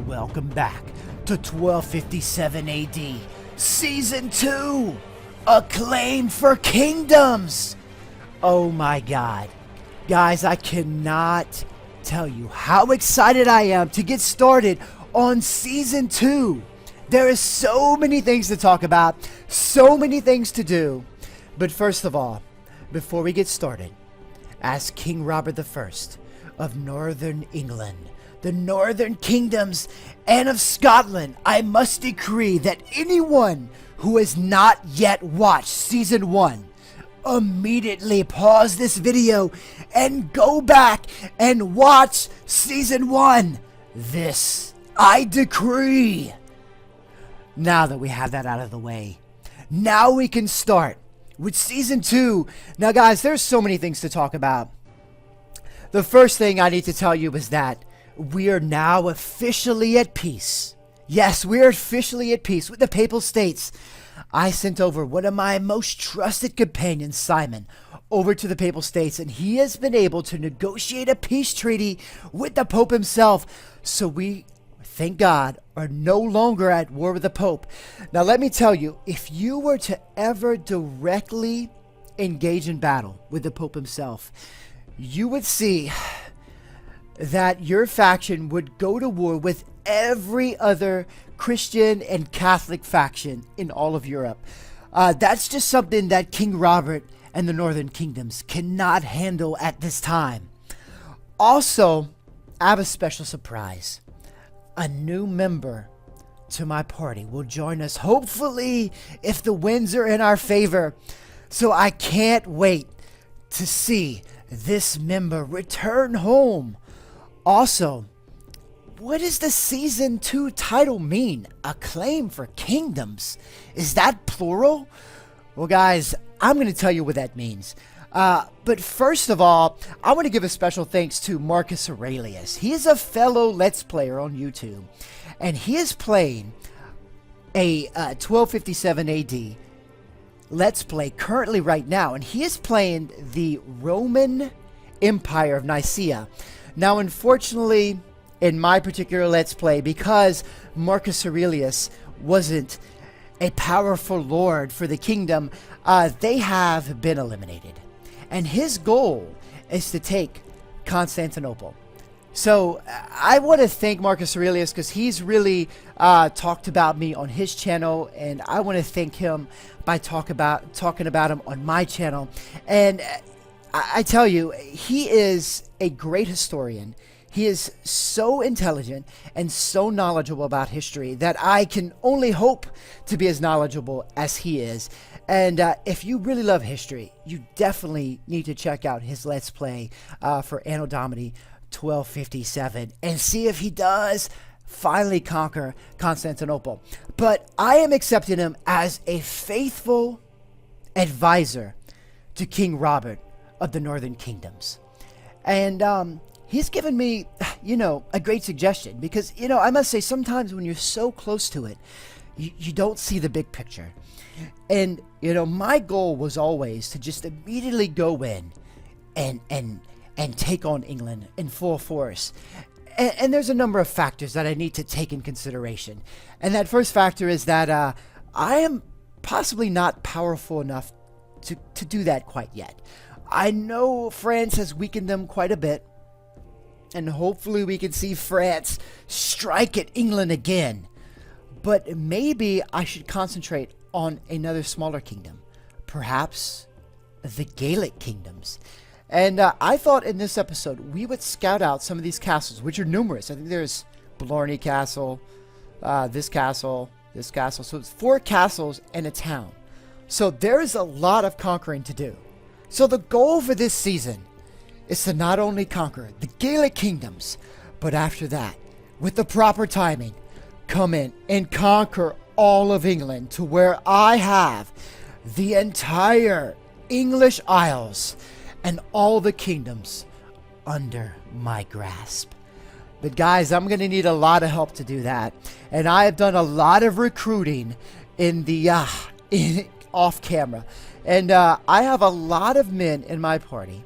Welcome back to 1257 AD, Season 2, Acclaim for Kingdoms. Oh my god. Guys, I cannot tell you how excited I am to get started on Season 2. There is so many things to talk about, so many things to do. But first of all, before we get started, as King Robert I of Northern England, the Northern Kingdoms, and of Scotland, I must decree that anyone who has not yet watched Season 1, immediately pause this video and go back and watch Season 1. This I decree. Now that we have that out of the way, now we can start with Season 2. Now guys, there's so many things to talk about. The first thing I need to tell you is that we are now officially at peace. Yes, we are officially at peace with the Papal States. I sent over one of my most trusted companions, Simon, over to the Papal States, and he has been able to negotiate a peace treaty with the Pope himself. So we, thank God, are no longer at war with the Pope. Now let me tell you, if you were to ever directly engage in battle with the Pope himself, you would see that your faction would go to war with every other Christian and Catholic faction in all of Europe. That's just something that King Robert and the Northern Kingdoms cannot handle at this time. Also, I have a special surprise. A new member to my party will join us, hopefully, if the winds are in our favor. So I can't wait to see this member return home. Also, what does the Season 2 title mean? Acclaim for Kingdoms. Is that plural? Well, guys, I'm going to tell you what that means. But first of all, I want to give a special thanks to Marcus Aurelius. He is a fellow Let's Player on YouTube, and he is playing a 1257 AD Let's Play currently right now, and he is playing the Roman Empire of Nicaea. Now, unfortunately, in my particular Let's Play, because Marcus Aurelius wasn't a powerful lord for the kingdom, they have been eliminated. And his goal is to take Constantinople. So I want to thank Marcus Aurelius because he's really talked about me on his channel, and I want to thank him by talking about him on my channel. And I tell you, he is a great historian. He is so intelligent and so knowledgeable about history that I can only hope to be as knowledgeable as he is. And if you really love history, you definitely need to check out his Let's Play for Anno Domini 1257 and see if he does finally conquer Constantinople. But I am accepting him as a faithful advisor to King Robert of the Northern Kingdoms. And he's given me, a great suggestion because, I must say sometimes when you're so close to it, you don't see the big picture. And, my goal was always to just immediately go in and take on England in full force. And there's a number of factors that I need to take in consideration. And that first factor is that I am possibly not powerful enough to do that quite yet. I know France has weakened them quite a bit, and hopefully we can see France strike at England again. But maybe I should concentrate on another smaller kingdom, perhaps the Gaelic kingdoms. And I thought in this episode we would scout out some of these castles, which are numerous. I think there's Blarney Castle, this castle, this castle. So it's 4 castles and a town. So there is a lot of conquering to do. So the goal for this season is to not only conquer the Gaelic kingdoms, but after that, with the proper timing, come in and conquer all of England to where I have the entire English Isles and all the kingdoms under my grasp. But guys, I'm going to need a lot of help to do that. And I have done a lot of recruiting in the off camera. And I have a lot of men in my party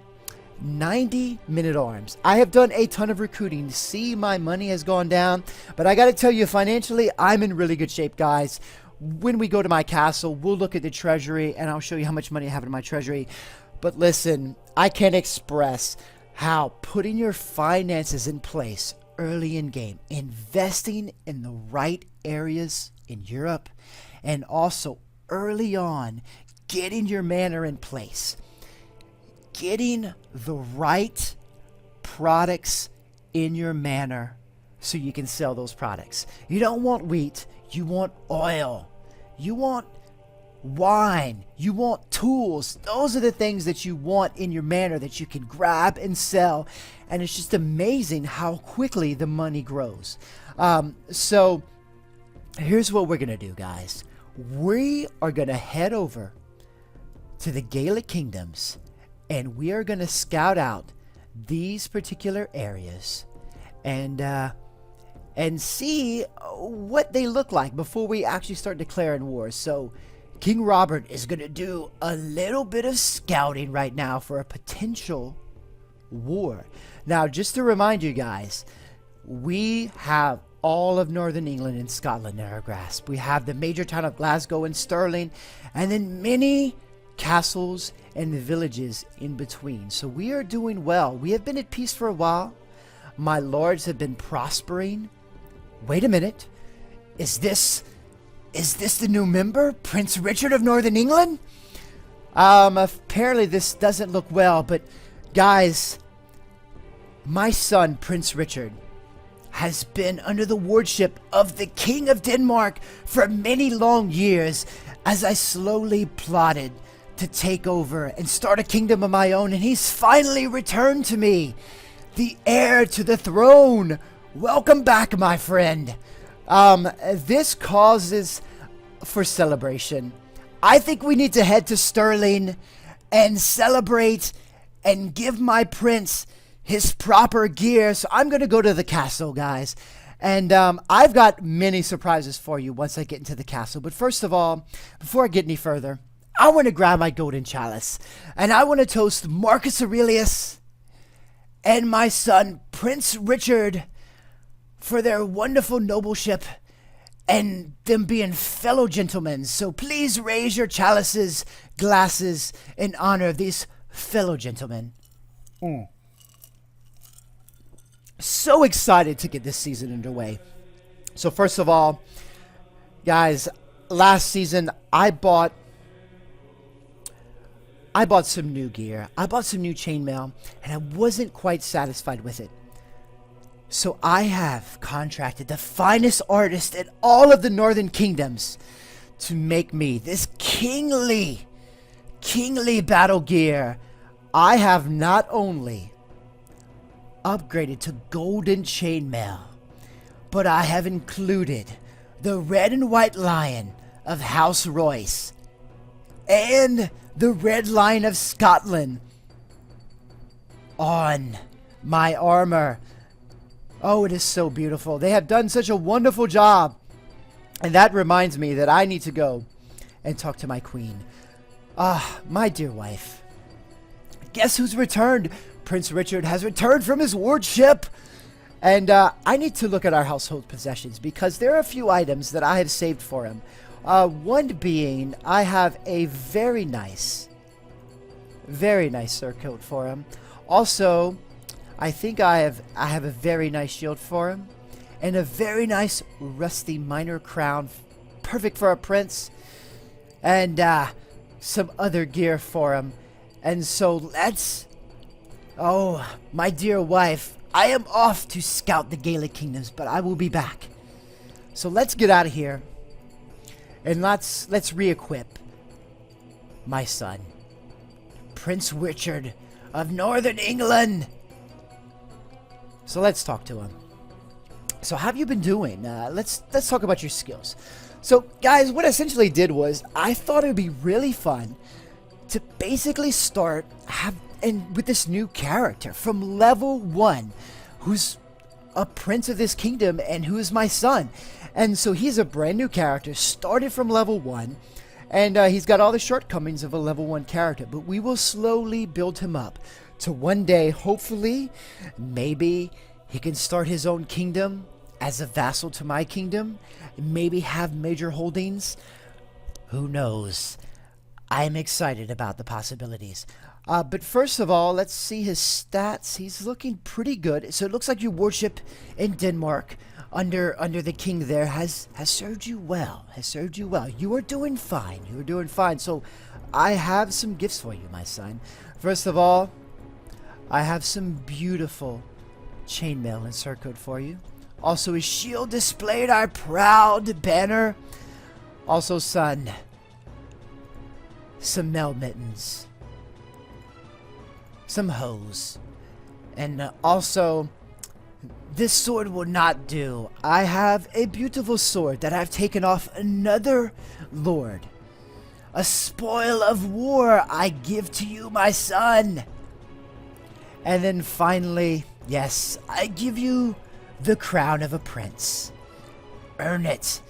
90 men-at-arms. I have done a ton of recruiting. See, my money has gone down, but I got to tell you, financially, I'm in really good shape, guys. When we go to my castle, we'll look at the treasury, and I'll show you how much money I have in my treasury. But listen, I can't express how putting your finances in place early in game, investing in the right areas in Europe, and also early on, getting your manor in place, getting the right products in your manor so you can sell those products. You don't want wheat, you want oil, you want wine, you want tools. Those are the things that you want in your manor that you can grab and sell, and it's just amazing how quickly the money grows. So here's what we're gonna do, guys. We are gonna head over to the Gaelic kingdoms, and we are gonna scout out these particular areas and see what they look like before we actually start declaring war. So King Robert is going to do a little bit of scouting right now for a potential war. Now, just to remind you guys, we have all of Northern England and Scotland in our grasp. We have the major town of Glasgow and Stirling, and then many castles and villages in between. So we are doing well. We have been at peace for a while. My lords have been prospering. Wait a minute. Is this the new member, Prince Richard of Northern England? Apparently this doesn't look well, but guys, my son, Prince Richard, has been under the wardship of the King of Denmark for many long years as I slowly plotted to take over and start a kingdom of my own, and he's finally returned to me, the heir to the throne. Welcome back, my friend. This causes for celebration. I think we need to head to Stirling and celebrate and give my prince his proper gear. So I'm going to go to the castle, guys. And I've got many surprises for you once I get into the castle. But first of all, before I get any further, I want to grab my golden chalice. And I want to toast Marcus Aurelius and my son, Prince Richard, for their wonderful nobleship and them being fellow gentlemen. So please raise your chalices, glasses, in honor of these fellow gentlemen. So excited to get this season underway. So first of all, guys, last season I bought some new gear. I bought some new chainmail, and I wasn't quite satisfied with it. So I have contracted the finest artist in all of the Northern Kingdoms to make me this kingly battle gear. I have not only upgraded to golden chainmail, but I have included the red and white lion of House Royce and the red lion of Scotland on my armor. Oh, it is so beautiful. They have done such a wonderful job. And that reminds me that I need to go and talk to my queen. My dear wife. Guess who's returned? Prince Richard has returned from his wardship. And I need to look at our household possessions because there are a few items that I have saved for him. One being, I have a very nice surcoat for him. Also, I think I have a very nice shield for him, and a very nice rusty minor crown, perfect for a prince, and some other gear for him. And so let's... Oh, my dear wife, I am off to scout the Gaelic kingdoms, but I will be back. So let's get out of here, and let's re-equip my son, Prince Richard of Northern England. So let's talk to him. So how have you been doing? Let's talk about your skills. So guys, what I essentially did was I thought it would be really fun to basically start with this new character from level 1, who's a prince of this kingdom and who is my son. And so he's a brand new character, started from level 1, and he's got all the shortcomings of a level 1 character, but we will slowly build him up to one day, hopefully, maybe he can start his own kingdom as a vassal to my kingdom, maybe have major holdings. Who knows? I'm excited about the possibilities. But first of all, let's see his stats. He's looking pretty good. So it looks like your worship in Denmark under the king there has served you well. You are doing fine. So I have some gifts for you, my son. First of all, I have some beautiful chainmail and surcoat for you. Also, his shield displayed our proud banner. Also, son, some mail mittens, some hose, and also, this sword will not do. I have a beautiful sword that I've taken off another lord. A spoil of war I give to you, my son. And then finally, yes, I give you the crown of a prince. Earn it.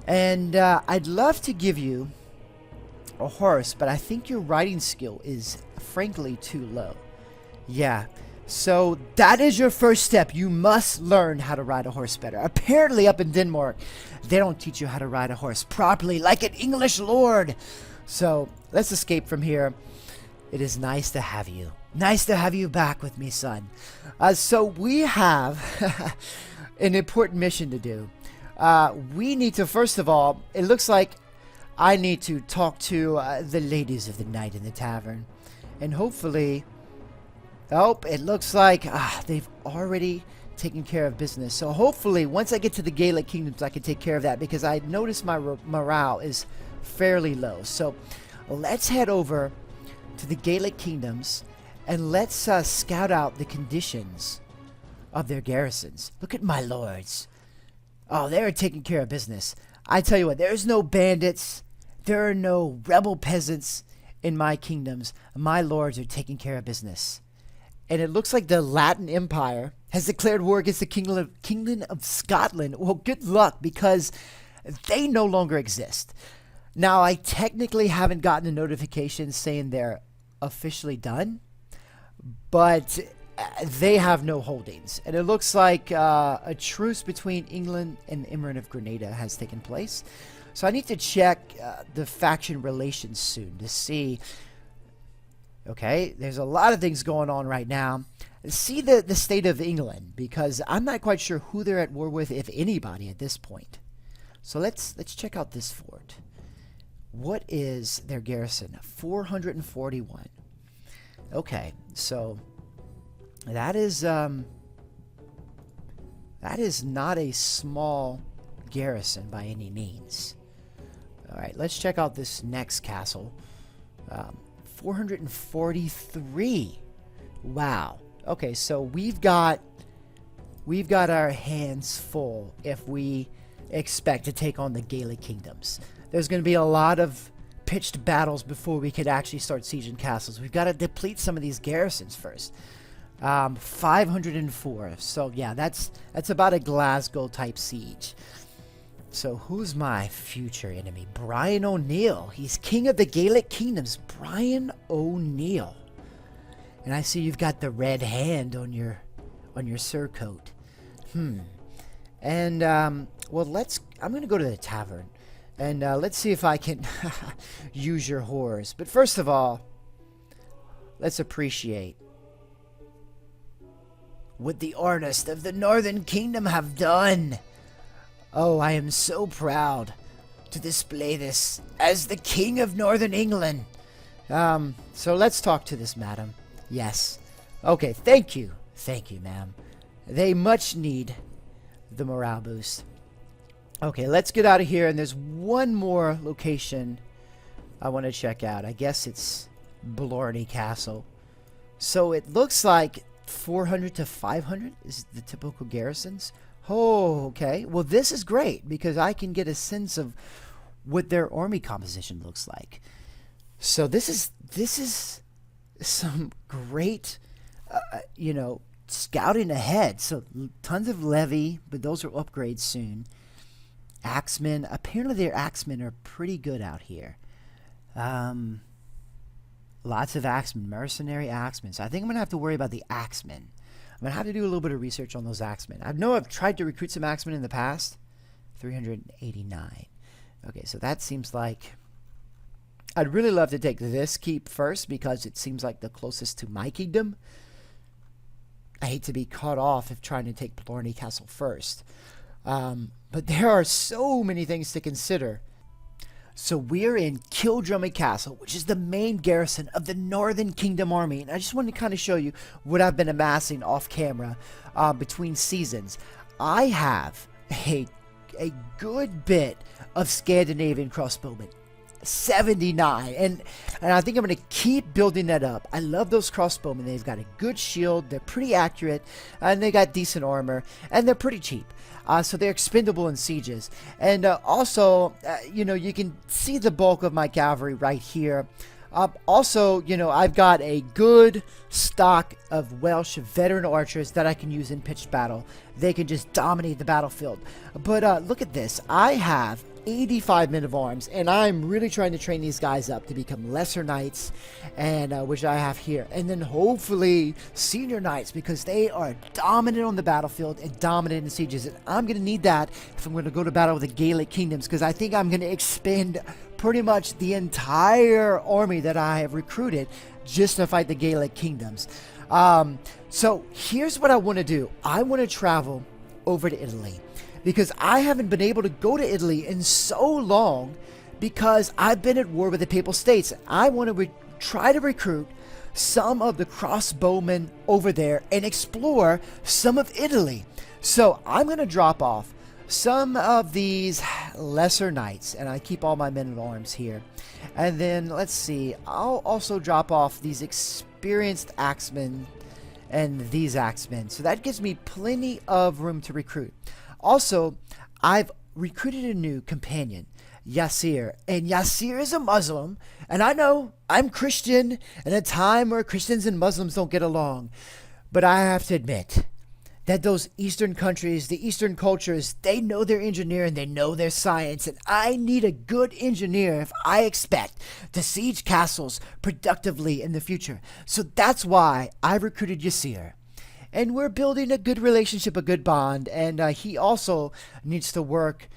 And I'd love to give you a horse, but I think your riding skill is frankly too low. Yeah, so that is your first step. You must learn how to ride a horse better. Apparently up in Denmark, they don't teach you how to ride a horse properly like an English lord. So let's escape from here. It is nice to have you. Nice to have you back with me, son. So we have an important mission to do. We need to, first of all, it looks like I need to talk to the ladies of the night in the tavern. And hopefully, oh, it looks like they've already taken care of business. So hopefully, once I get to the Gaelic kingdoms, I can take care of that, because I noticed my morale is fairly low. So let's head over to the Gaelic kingdoms and let's scout out the conditions of their garrisons. Look at my lords. Oh, they're taking care of business. I tell you what, there's no bandits. There are no rebel peasants in my kingdoms. My lords are taking care of business. And it looks like the Latin Empire has declared war against the Kingdom of Scotland. Well, good luck, because they no longer exist. Now, I technically haven't gotten a notification saying they're officially done, but they have no holdings. And it looks like a truce between England and the Emirate of Grenada has taken place. So I need to check the faction relations soon to see. Okay, there's a lot of things going on right now. See the state of England, because I'm not quite sure who they're at war with, if anybody, at this point. So let's check out this fort. What is their garrison? 441. Okay, so that is not a small garrison by any means. All right, let's check out this next castle. 443. Wow. Okay, so we've got our hands full if we expect to take on the Gaelic kingdoms. There's going to be a lot of pitched battles before we could actually start sieging castles. We've got to deplete some of these garrisons first. 504. So yeah, that's about a Glasgow type siege. So who's my future enemy? Brian O'Neill. He's king of the Gaelic kingdoms. Brian O'Neill. And I see you've got the red hand on your surcoat. And well, I'm going to go to the tavern and let's see if I can use your whores. But first of all, let's appreciate what the artists of the Northern Kingdom have done. Oh, I am so proud to display this as the King of Northern England. So let's talk to this madam. Yes. Okay, thank you. Thank you, ma'am. They much need the morale boost. Okay, let's get out of here. And there's one more location I want to check out. I guess it's Blarney Castle. So it looks like 400 to 500 is the typical garrisons. Oh, okay. Well, this is great because I can get a sense of what their army composition looks like. So this is some great, scouting ahead. So tons of levy, but those are upgrades soon. Axemen. Apparently their axemen are pretty good out here. Lots of axemen, mercenary axemen. So I think I'm going to have to worry about the axemen. I'm going to have to do a little bit of research on those axemen. I know I've tried to recruit some axemen in the past. 389. Okay, so that seems like... I'd really love to take this keep first because it seems like the closest to my kingdom. I hate to be caught off if trying to take Blarney Castle first. But there are so many things to consider. So we're in Kildrummie Castle, which is the main garrison of the Northern Kingdom Army. And I just wanted to kind of show you what I've been amassing off camera between seasons. I have a good bit of Scandinavian crossbowmen. 79, and I think I'm going to keep building that up. I love those crossbowmen. They've got a good shield, they're pretty accurate, and they got decent armor, and they're pretty cheap. So they're expendable in sieges. And also, you know, you can see the bulk of my cavalry right here. Also, you know, I've got a good stock of Welsh veteran archers that I can use in pitched battle. They can just dominate the battlefield. But look at this. I have 85 men of arms, and I'm really trying to train these guys up to become lesser knights, and which I have here, and then hopefully senior knights, because they are dominant on the battlefield and dominant in sieges, and I'm going to need that if I'm going to go to battle with the Gaelic kingdoms, because I think I'm going to expend pretty much the entire army that I have recruited just to fight the Gaelic kingdoms. So here's what I want to do. I want to travel over to Italy, because I haven't been able to go to Italy in so long because I've been at war with the Papal States. I want to try to recruit some of the crossbowmen over there and explore some of Italy. So I'm going to drop off some of these lesser knights, and I keep all my men at arms here. And then, let's see, I'll also drop off these experienced axemen and these axemen. So that gives me plenty of room to recruit. Also, I've recruited a new companion, Yasir. And Yasir is a Muslim. And I know I'm Christian in a time where Christians and Muslims don't get along. But I have to admit that those Eastern countries, the Eastern cultures, they know their engineering, they know their science. And I need a good engineer if I expect to siege castles productively in the future. So that's why I recruited Yasir. And we're building a good relationship, a good bond. And he also needs to work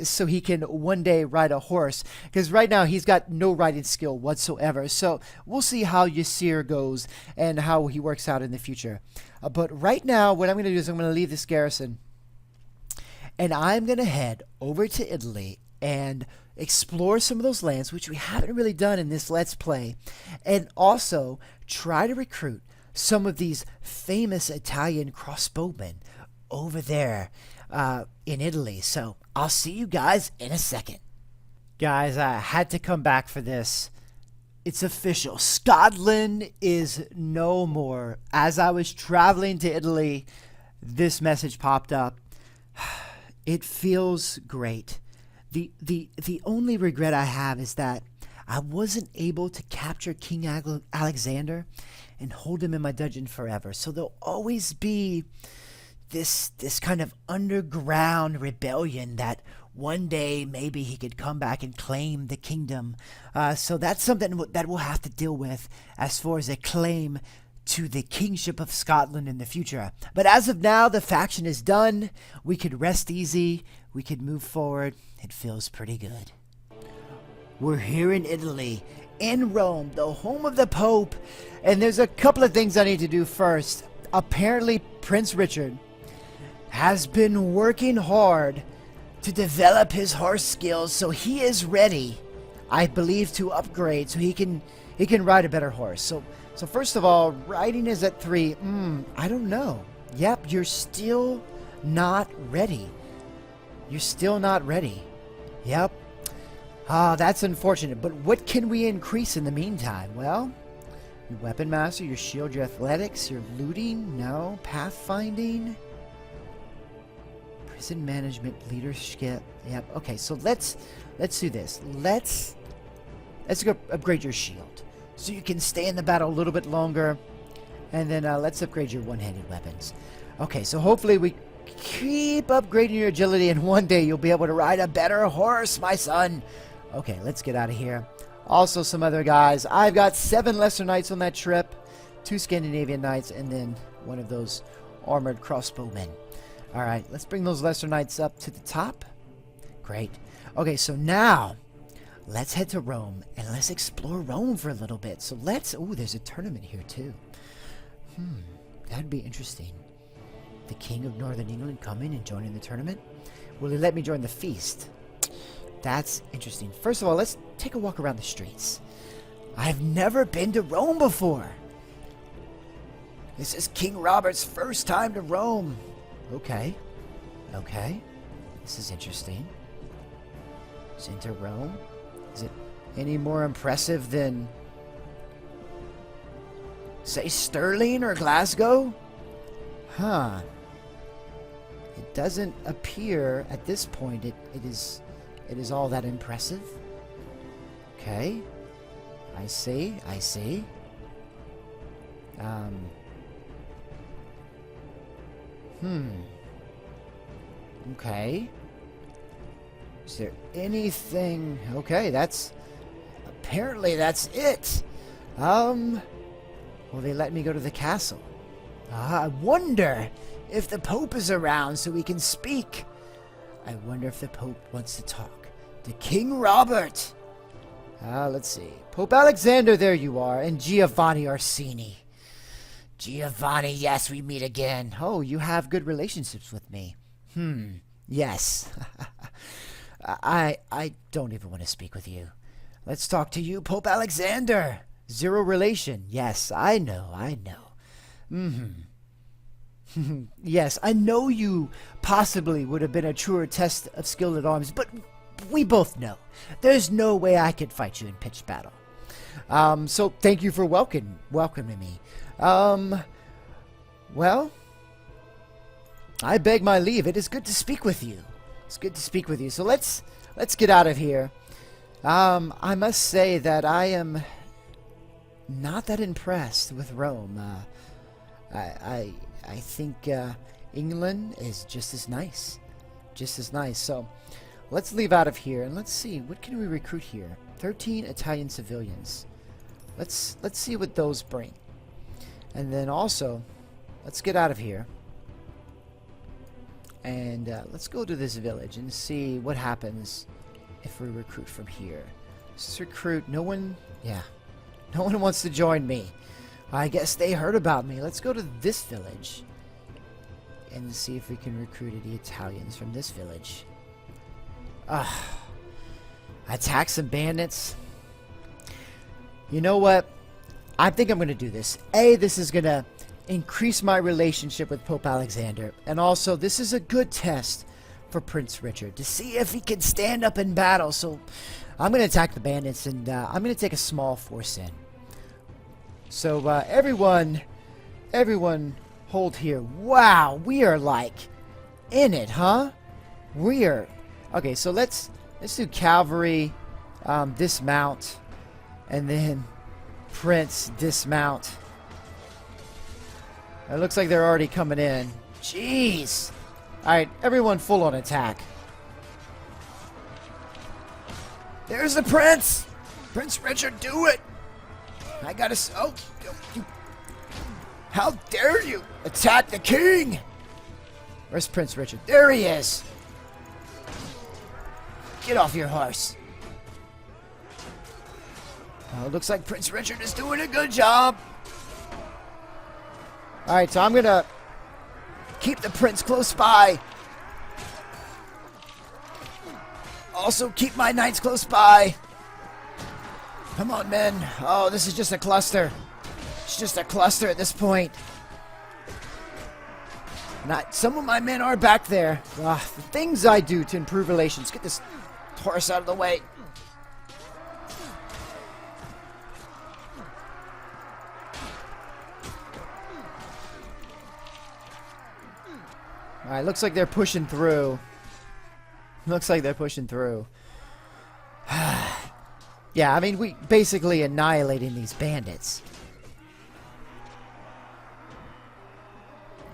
so he can one day ride a horse. Because right now he's got no riding skill whatsoever. So we'll see how Yasir goes and how he works out in the future. But right now what I'm going to do is I'm going to leave this garrison. And I'm going to head over to Italy and explore some of those lands, which we haven't really done in this Let's Play. And also try to recruit some of these famous Italian crossbowmen over there in Italy. So I'll see you guys in a second. Guys, I had to come back for this. It's official. Scotland is no more. As I was traveling to Italy, this message popped up. It feels great. The only regret I have is that I wasn't able to capture King Alexander and hold him in my dungeon forever. So there'll always be this kind of underground rebellion that one day maybe he could come back and claim the kingdom. So that's something that we'll have to deal with as far as a claim to the kingship of Scotland in the future. But as of now, the faction is done. We could rest easy. We could move forward. It feels pretty good. We're here in Italy, in Rome, the home of the Pope, and there's a couple of things I need to do first. Apparently, Prince Richard has been working hard to develop his horse skills, so he is ready, I believe, to upgrade so he can ride a better horse. So first of all, riding is at 3. I don't know. Yep, you're still not ready. You're still not ready. Yep. That's unfortunate, but what can we increase in the meantime? Well, your weapon master, your shield, your athletics, your looting, no, pathfinding, prison management, leadership. Yep. Okay, so let's do this. Let's go upgrade your shield so you can stay in the battle a little bit longer, and then let's upgrade your one-handed weapons. Okay, so hopefully we keep upgrading your agility, and one day you'll be able to ride a better horse, my son. Okay, let's get out of here. Also some other guys. I've got 7 lesser knights on that trip, 2 Scandinavian knights, and then one of those armored crossbowmen. Alright, let's bring those lesser knights up to the top. Great. Okay, so now let's head to Rome and let's explore Rome for a little bit. So let's... Ooh, there's a tournament here too. That'd be interesting. The King of Northern England coming and joining the tournament? Will he let me join the feast? That's interesting. First of all, let's take a walk around the streets. I've never been to Rome before. This is King Robert's first time to Rome. Okay. Okay. This is interesting. Enter Rome. Is it any more impressive than, say, Stirling or Glasgow? Huh. It doesn't appear at this point it is all that impressive. Okay. I see. I see. Okay. Is there anything... Okay, that's... Apparently that's it. Will they let me go to the castle? I wonder if the Pope is around so we can speak. I wonder if the Pope wants to talk to King Robert. Let's see. Pope Alexander, there you are, and Giovanni Orsini. Giovanni, yes, we meet again. Oh, you have good relationships with me. Yes. I don't even want to speak with you. Let's talk to you, Pope Alexander. Zero relation. Yes, I know. Yes, I know you possibly would have been a truer test of skill at arms, but we both know there's no way I could fight you in pitched battle. So thank you for welcoming me. Well, I beg my leave. It is good to speak with you. It's good to speak with you. So let's get out of here. I must say that I am not that impressed with Rome. I think England is just as nice. So let's leave out of here and let's see, what can we recruit here? 13 Italian civilians. Let's see what those bring. And then also, let's get out of here. And let's go to this village and see what happens if we recruit from here. Let's recruit. No one wants to join me. I guess they heard about me. Let's go to this village and see if we can recruit any Italians from this village. Attack some bandits. You know what? I think I'm going to do this. This is going to increase my relationship with Pope Alexander. And also, this is a good test for Prince Richard to see if he can stand up in battle. So I'm going to attack the bandits and I'm going to take a small force in. So everyone hold here. Wow, we are like in it, huh? We are... Okay, so let's do cavalry, dismount, and then Prince dismount. It looks like they're already coming in. Jeez. Alright, everyone full on attack. There's the Prince! Prince Richard, do it! I gotta... Oh, how dare you attack the king! Where's Prince Richard? There he is! Get off your horse. Oh, looks like Prince Richard is doing a good job. Alright, so I'm gonna keep the prince close by. Also keep my knights close by. Come on, men. Oh, this is just a cluster. It's just a cluster at this point. Some of my men are back there. The things I do to improve relations. Get this horse out of the way. Alright, looks like they're pushing through. Yeah, I mean, we basically annihilating these bandits.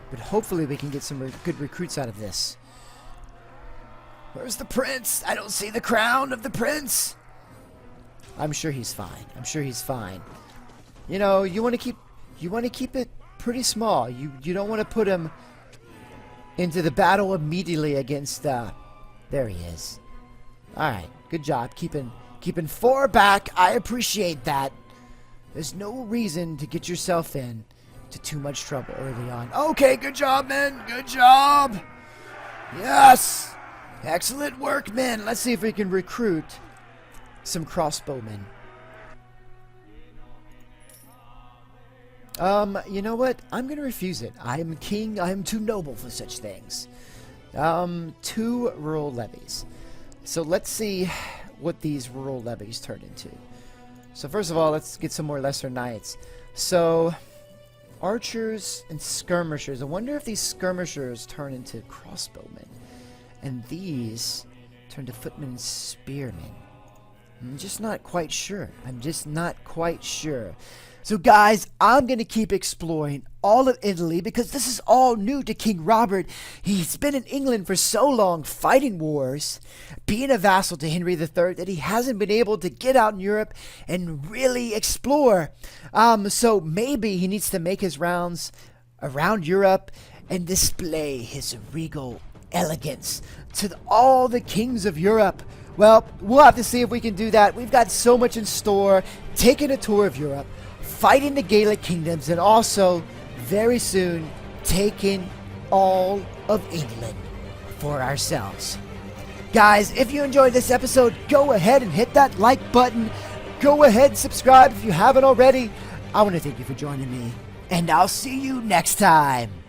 But hopefully we can get some good recruits out of this. Where's the prince? I don't see the crown of the prince. I'm sure he's fine. I'm sure he's fine. You know, you want to keep it pretty small. You don't want to put him into the battle immediately against there he is. All right, good job keeping 4 back. I appreciate that. There's no reason to get yourself in to too much trouble early on. Okay, good job, men. Good job. Yes. Excellent work, men. Let's see if we can recruit some crossbowmen. You know what? I'm going to refuse it. I am king. I am too noble for such things. 2 rural levies. So let's see what these rural levies turn into. So first of all, let's get some more lesser knights. So archers and skirmishers. I wonder if these skirmishers turn into crossbowmen. And these turn to footmen and spearmen. I'm just not quite sure. So guys, I'm going to keep exploring all of Italy because this is all new to King Robert. He's been in England for so long fighting wars, being a vassal to Henry III, that he hasn't been able to get out in Europe and really explore. So maybe he needs to make his rounds around Europe and display his regal elegance to all the kings of Europe. Well, we'll have to see if we can do that. We've got so much in store, taking a tour of Europe, fighting the Gaelic kingdoms, and also, very soon, taking all of England for ourselves. Guys, if you enjoyed this episode, go ahead and hit that like button. Go ahead and subscribe if you haven't already. I want to thank you for joining me, and I'll see you next time.